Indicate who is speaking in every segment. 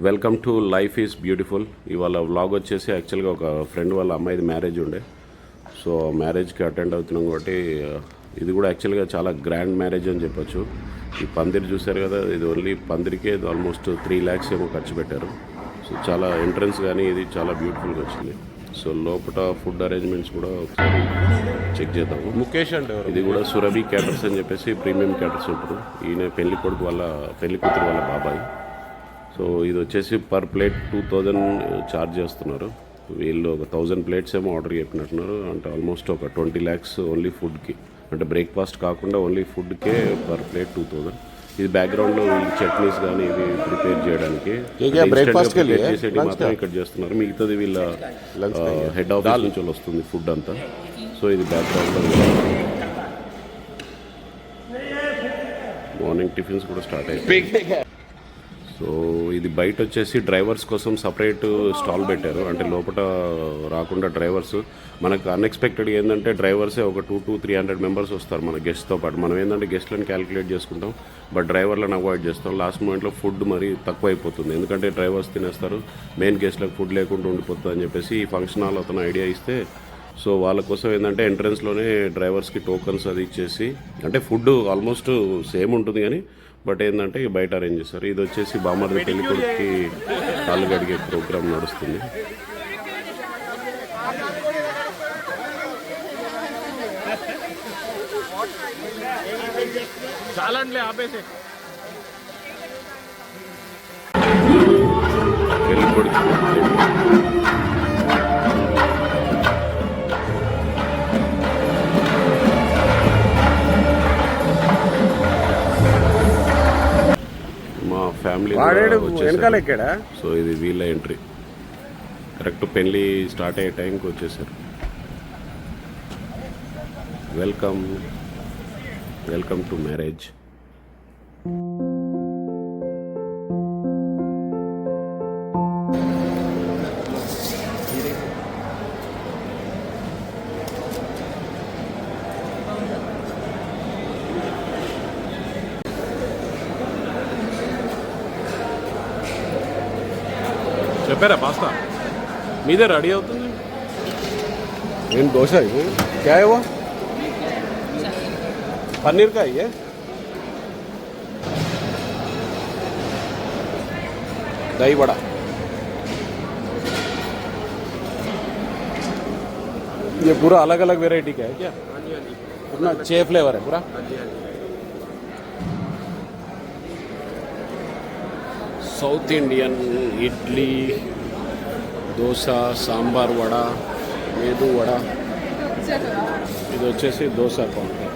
Speaker 1: Welcome to life is beautiful. ఇవాళ vlog వచ్చేసి యాక్చువల్గా ఒక ఫ్రెండ్ వాళ్ళ అమ్మాయిది మ్యారేజ్ ఉండే, సో మ్యారేజ్కి అటెండ్ అవుతున్నాం కాబట్టి ఇది కూడా యాక్చువల్గా చాలా గ్రాండ్ మ్యారేజ్ అని చెప్పొచ్చు. ఈ పందిరి చూశారు కదా, ఇది ఓన్లీ పందిరికే ఆల్మోస్ట్ 3 lakhs ఏమో ఖర్చు పెట్టారు. సో చాలా ఎంట్రన్స్ కానీ ఇది చాలా బ్యూటిఫుల్గా వచ్చింది. సో లోపల ఫుడ్ అరేంజ్మెంట్స్ కూడా ఒకసారి చెక్ చేద్దాము. ముఖేష్ అంటే ఇది కూడా సురభి క్యాటర్స్ అని చెప్పేసి ప్రీమియం క్యాటర్స్ ఉంటారు. ఈయన పెళ్లి కొడుకు వాళ్ళ పెళ్లి కూతురు వాళ్ళ బాబాయ్. సో ఇది వచ్చేసి పర్ ప్లేట్ 2000 ఛార్జ్ చేస్తున్నారు. వీళ్ళు ఒక 1000 plates ఏమో ఆర్డర్ చెప్పినట్టున్నారు. అంటే ఆల్మోస్ట్ ఒక 20 lakhs ఓన్లీ ఫుడ్కి, అంటే బ్రేక్ఫాస్ట్ కాకుండా ఓన్లీ ఫుడ్కే పర్ ప్లేట్ 2000. ఇది బ్యాక్గ్రౌండ్లో వీళ్ళు చట్నీస్ కానీ ఇవి ప్రిపేర్ చేయడానికి చేసేటి మాత్రం ఇక్కడ చేస్తున్నారు. మిగతాది వీళ్ళ హెడ్ ఆఫీస్ నుంచి వస్తుంది ఫుడ్ అంతా. సో ఇది బ్యాక్గ్రౌండ్లో మార్నింగ్ టిఫిన్స్ కూడా స్టార్ట్ అయిపోయి. సో ఇది బయట వచ్చేసి డ్రైవర్స్ కోసం సపరేట్ స్టాల్ పెట్టారు. అంటే లోపల రాకుండా డ్రైవర్స్, మనకు అన్ఎక్స్పెక్టెడ్గా ఏంటంటే డ్రైవర్సే ఒక 200-300 members వస్తారు మన గెస్ట్తో పాటు. మనం ఏంటంటే గెస్ట్లను క్యాలిక్యులేట్ చేసుకుంటాం, బట్ డ్రైవర్లను అవాయిడ్ చేస్తాం. లాస్ట్ మూమెంట్లో ఫుడ్ మరి తక్కువ అయిపోతుంది, ఎందుకంటే డ్రైవర్స్ తినేస్తారు, మెయిన్ గెస్ట్లకు ఫుడ్ లేకుండా ఉండిపోతుంది అని చెప్పేసి ఈ ఫంక్షన్ హాల్ అతను ఐడియా ఇస్తే, సో వాళ్ళ కోసం ఏంటంటే ఎంట్రన్స్లోనే డ్రైవర్స్కి టోకన్స్ అది ఇచ్చేసి, అంటే ఫుడ్ ఆల్మోస్ట్ సేమ్ ఉంటుంది కానీ బట్ ఏంటంటే బయట అరేంజ్ చేస్తారు. ఇది వచ్చేసి బామర్ది పెళ్లి కొడుకుకి కాళ్ళు గడిగే ప్రోగ్రామ్ నడుస్తుంది. పెళ్లి కొడుకు ఫ్యామిలీ వెనకాల ఎక్కాడా. సో ఇది వీళ్ళ ఎంట్రీ. కరెక్ట్ పెళ్ళి స్టార్ట్ అయ్యే టైంకి వచ్చేసారు. Welcome welcome to marriage. చెప్పారా పాస్తా మీదే రెడీ అవుతుంది. నేను దోశ క్యా है वो पनीर का है दही बड़ा. ये पूरा अलग अलग वेराइटी का है क्या? पूरा 6 फ्लेवर है पूरा. South Indian idli, dosa, sambar vada, medu vada. ఇది వచ్చేసి దోశ కౌంటర్.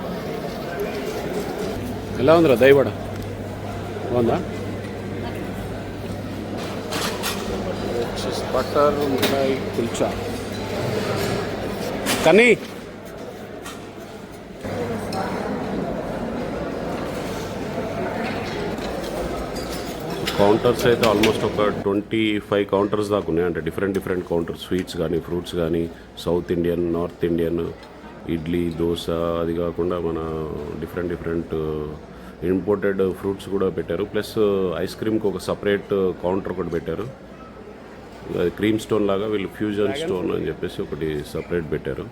Speaker 1: ఎలా ఉందిరా దही వడ? బాగుందా? వచ్చేసి బటర్ మిఠాయి కుల్చా. కానీ కౌంటర్స్ అయితే ఆల్మోస్ట్ ఒక 25 కౌంటర్స్ దాకా ఉన్నాయి. అంటే డిఫరెంట్ కౌంటర్స్, స్వీట్స్ కానీ ఫ్రూట్స్ కానీ, south Indian, north Indian, idli, dosa, అది కాకుండా మన డిఫరెంట్ ఇంపోర్టెడ్ ఫ్రూట్స్ కూడా పెట్టారు. ప్లస్ ఐస్ క్రీమ్కి ఒక సపరేట్ కౌంటర్ ఒకటి పెట్టారు. అది క్రీమ్ స్టోన్ లాగా వీళ్ళు ఫ్యూజన్ స్టోన్ అని చెప్పేసి ఒకటి సపరేట్ పెట్టారు.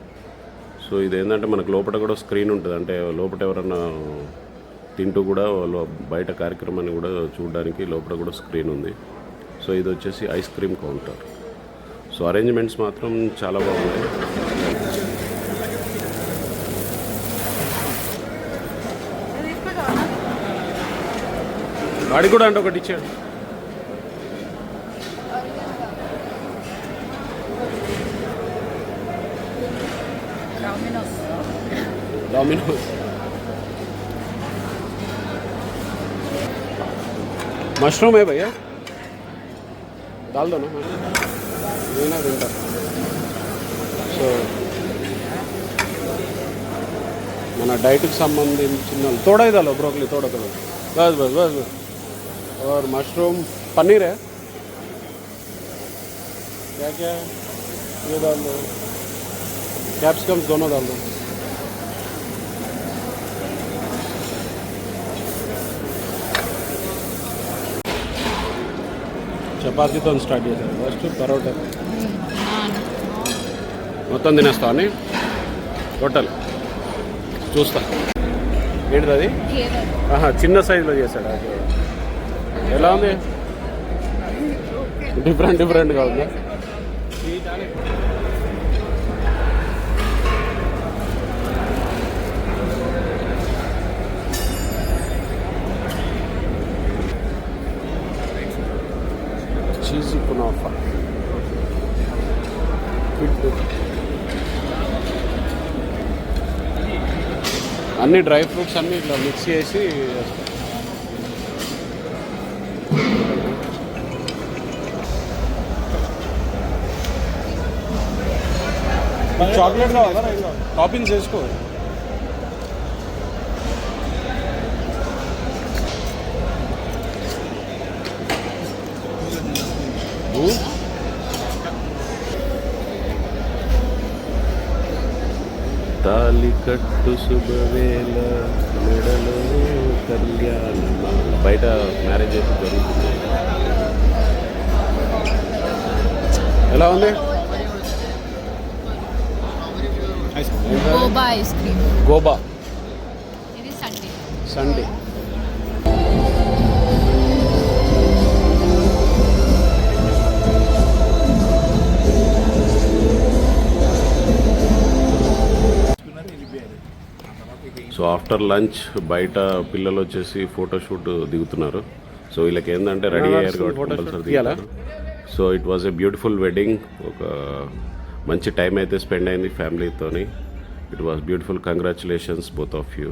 Speaker 1: సో ఇది ఏంటంటే మనకు లోపల కూడా స్క్రీన్ ఉంటుంది, అంటే లోపల ఎవరన్నా తింటూ కూడా వాళ్ళు బయట కార్యక్రమాన్ని కూడా చూడడానికి లోపల కూడా స్క్రీన్ ఉంది. సో ఇది వచ్చేసి ice cream counter. So arrangements మాత్రం చాలా బాగున్నాయి. వాడి కూడా అంటే ఒకటి ఇచ్చాడు. डोमिनोज मशरूम है भैया, डाल दो ना. ना विंटर. సో మన డైట్కి సంబంధించిన थोड़ा ही डालो, ब्रोकली थोड़ा बस बस बस बस. और मशरूम, पनीर है, क्या क्या है ये डाल दो. कैप्सिकम्स दोनों डाल दो. చపాతీతో స్టార్ట్ చేశారు ఫస్ట్ పరోటా
Speaker 2: నాన్.
Speaker 1: మొత్తం తినేస్తావు అని టోటల్ చూస్తా. ఏంటిది అది?
Speaker 2: కేరళ.
Speaker 1: చిన్న సైజులో చేశాడు అది. ఎలా ఉంది? డిఫరెంట్గా ఉంది. చీజీ కునాఫా, అన్ని డ్రై ఫ్రూట్స్ అన్నీ ఇట్లా మిక్స్ చేసి చాక్లెట్ కావాలా? టాపింగ్స్ వేసుకో. తాలి కట్టు శుభవేళ మెడలో కళ్యాణమాల. బయట మ్యారేజ్ అయితే జరుగుతుంది. ఎలా ఉంది?
Speaker 2: Gauba ice cream.
Speaker 1: గోబా.
Speaker 2: ఇది
Speaker 1: సండే. సో ఆఫ్టర్ లంచ్ బయట పిల్లలు వచ్చేసి ఫోటోషూట్ దిగుతున్నారు. సో వీళ్ళకి ఏంటంటే రెడీ అయ్యారు కాబట్టి కంపల్సరీ దిగాలి. So it was a beautiful wedding. ఒక మంచి టైం అయితే స్పెండ్ అయింది ఫ్యామిలీతోని. It was beautiful. Congratulations both of you.